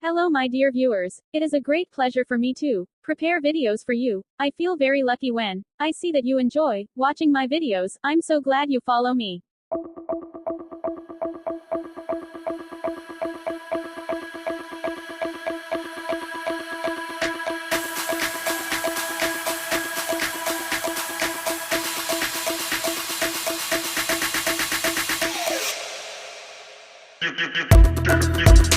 Hello my dear viewers, it is a great pleasure for me to prepare videos for you. I feel very lucky when I see that you enjoy watching my videos. I'm so glad you follow me. You